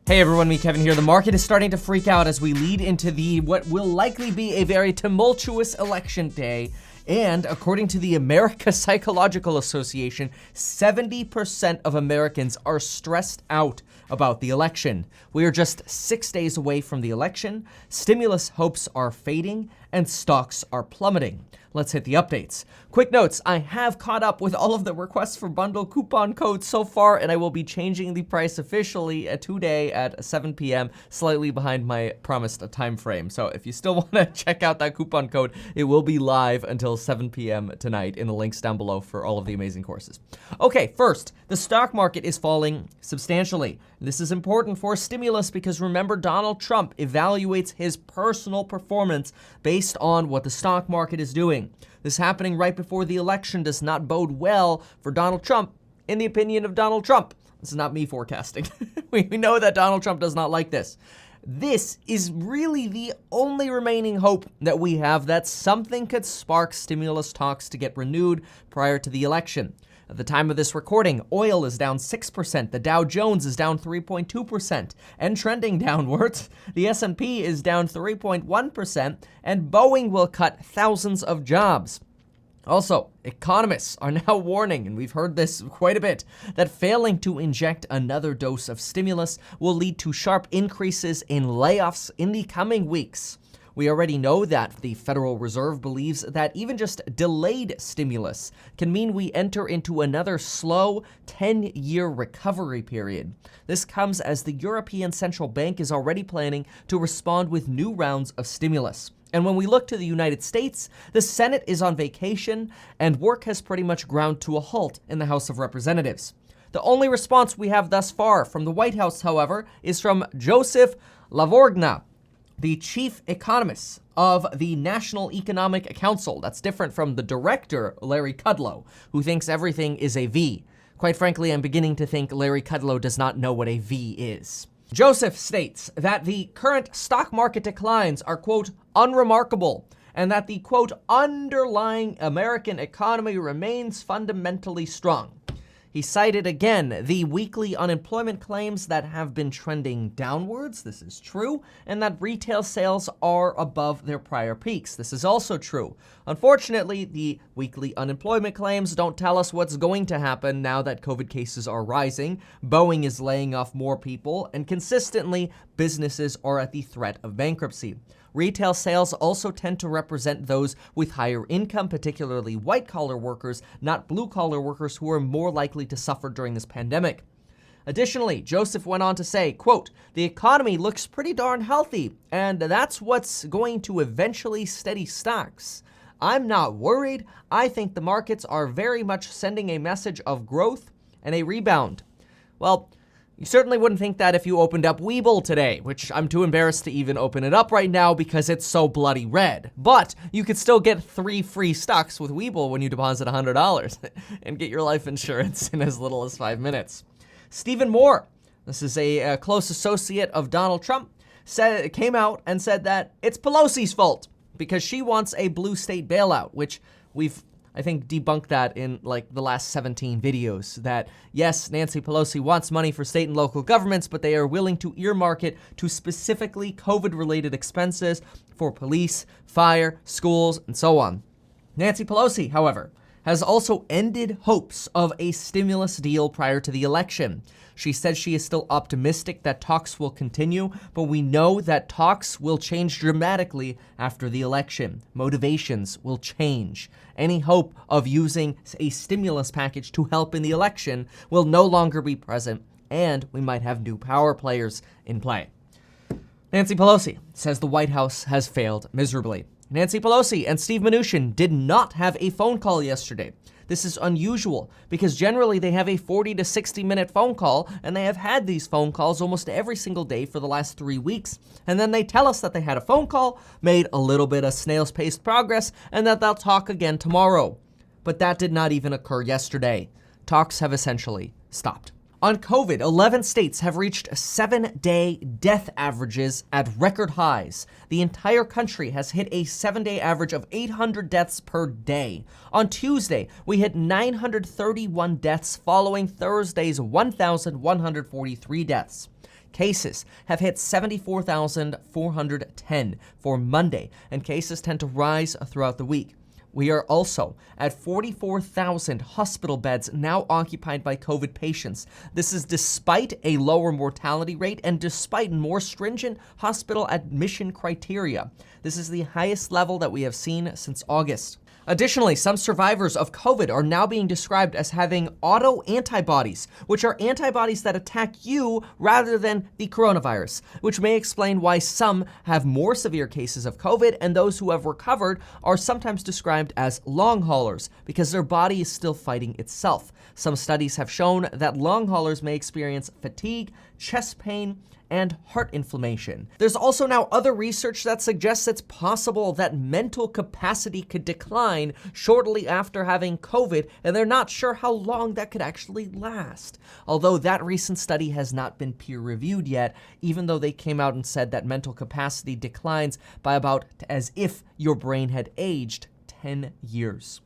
Hey everyone, me Kevin here. The market is starting to freak out as we lead into what will likely be a very tumultuous election day. And according to the America Psychological Association, 70% of Americans are stressed out about the election. We are just 6 days away from the election. Stimulus hopes are fading and stocks are plummeting. Let's hit the updates. Quick notes, I have caught up with all of the requests for bundle coupon codes so far, and I will be changing the price officially today at 7 p.m., slightly behind my promised time frame. So if you still want to check out that coupon code, it will be live until 7 p.m. tonight in the links down below for all of the amazing courses. Okay, first, the stock market is falling substantially. This is important for stimulus because remember, Donald Trump evaluates his personal performance based on what the stock market is doing. This happening right before the election does not bode well for Donald Trump, in the opinion of Donald Trump. This is not me forecasting. We know that Donald Trump does not like this. This is really the only remaining hope that we have that something could spark stimulus talks to get renewed prior to the election. At the time of this recording, oil is down 6%, the Dow Jones is down 3.2%, and trending downwards. The S&P is down 3.1%, and Boeing will cut thousands of jobs. Also, economists are now warning, and we've heard this quite a bit, that failing to inject another dose of stimulus will lead to sharp increases in layoffs in the coming weeks. We already know that the Federal Reserve believes that even just delayed stimulus can mean we enter into another slow 10-year recovery period. This comes as the European Central Bank is already planning to respond with new rounds of stimulus. And when we look to the United States, the Senate is on vacation and work has pretty much ground to a halt in the House of Representatives. The only response we have thus far from the White House, however, is from Joseph Lavorgna, the chief economist of the National Economic Council. That's different from the director, Larry Kudlow, who thinks everything is a V. Quite frankly, I'm beginning to think Larry Kudlow does not know what a V is. Joseph states that the current stock market declines are, quote, unremarkable, and that the, quote, underlying American economy remains fundamentally strong. He cited again the weekly unemployment claims that have been trending downwards. This is true. And that retail sales are above their prior peaks. This is also true. Unfortunately, the weekly unemployment claims don't tell us what's going to happen now that COVID cases are rising. Boeing is laying off more people, and consistently, businesses are at the threat of bankruptcy. Retail sales also tend to represent those with higher income, particularly white-collar workers, not blue-collar workers who are more likely to suffer during this pandemic. Additionally, Joseph went on to say, quote, the economy looks pretty darn healthy, and that's what's going to eventually steady stocks. I'm not worried. I think the markets are very much sending a message of growth and a rebound. Well, you certainly wouldn't think that if you opened up Webull today, which I'm too embarrassed to even open it up right now because it's so bloody red. But you could still get 3 free stocks with Webull when you deposit $100 and get your life insurance in as little as 5 minutes. Stephen Moore, this is a close associate of Donald Trump, came out and said that it's Pelosi's fault because she wants a blue state bailout, which we've I think debunked that in like the last 17 videos, that yes, Nancy Pelosi wants money for state and local governments, but they are willing to earmark it to specifically COVID-related expenses for police, fire, schools, and so on. Nancy Pelosi, however, has also ended hopes of a stimulus deal prior to the election. She said she is still optimistic that talks will continue, but we know that talks will change dramatically after the election. Motivations will change. Any hope of using a stimulus package to help in the election will no longer be present, and we might have new power players in play. Nancy Pelosi says the White House has failed miserably. Nancy Pelosi and Steve Mnuchin did not have a phone call yesterday. This is unusual because generally they have a 40 to 60 minute phone call, and they have had these phone calls almost every single day for the last 3 weeks. And then they tell us that they had a phone call, made a little bit of snail's pace progress, and that they'll talk again tomorrow. But that did not even occur yesterday. Talks have essentially stopped. On COVID, 11 states have reached 7-day death averages at record highs. The entire country has hit a 7-day average of 800 deaths per day. On Tuesday, we hit 931 deaths following Thursday's 1,143 deaths. Cases have hit 74,410 for Monday, and cases tend to rise throughout the week. We are also at 44,000 hospital beds now occupied by COVID patients. This is despite a lower mortality rate and despite more stringent hospital admission criteria. This is the highest level that we have seen since August. Additionally, some survivors of COVID are now being described as having autoantibodies, which are antibodies that attack you rather than the coronavirus, which may explain why some have more severe cases of COVID and those who have recovered are sometimes described as long haulers because their body is still fighting itself. Some studies have shown that long haulers may experience fatigue, chest pain, and heart inflammation. There's also now other research that suggests it's possible that mental capacity could decline shortly after having COVID, and they're not sure how long that could actually last. Although that recent study has not been peer-reviewed yet, even though they came out and said that mental capacity declines by about as if your brain had aged 10 years.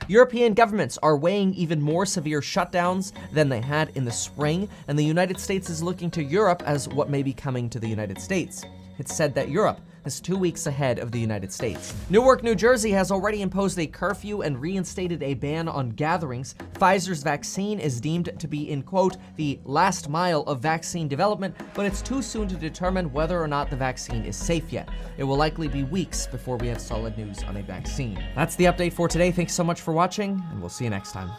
European governments are weighing even more severe shutdowns than they had in the spring, and the United States is looking to Europe as what may be coming to the United States. It's said that Europe is 2 weeks ahead of the United States. Newark, New Jersey has already imposed a curfew and reinstated a ban on gatherings. Pfizer's vaccine is deemed to be in, quote, the last mile of vaccine development, but it's too soon to determine whether or not the vaccine is safe yet. It will likely be weeks before we have solid news on a vaccine. That's the update for today. Thanks so much for watching, and we'll see you next time.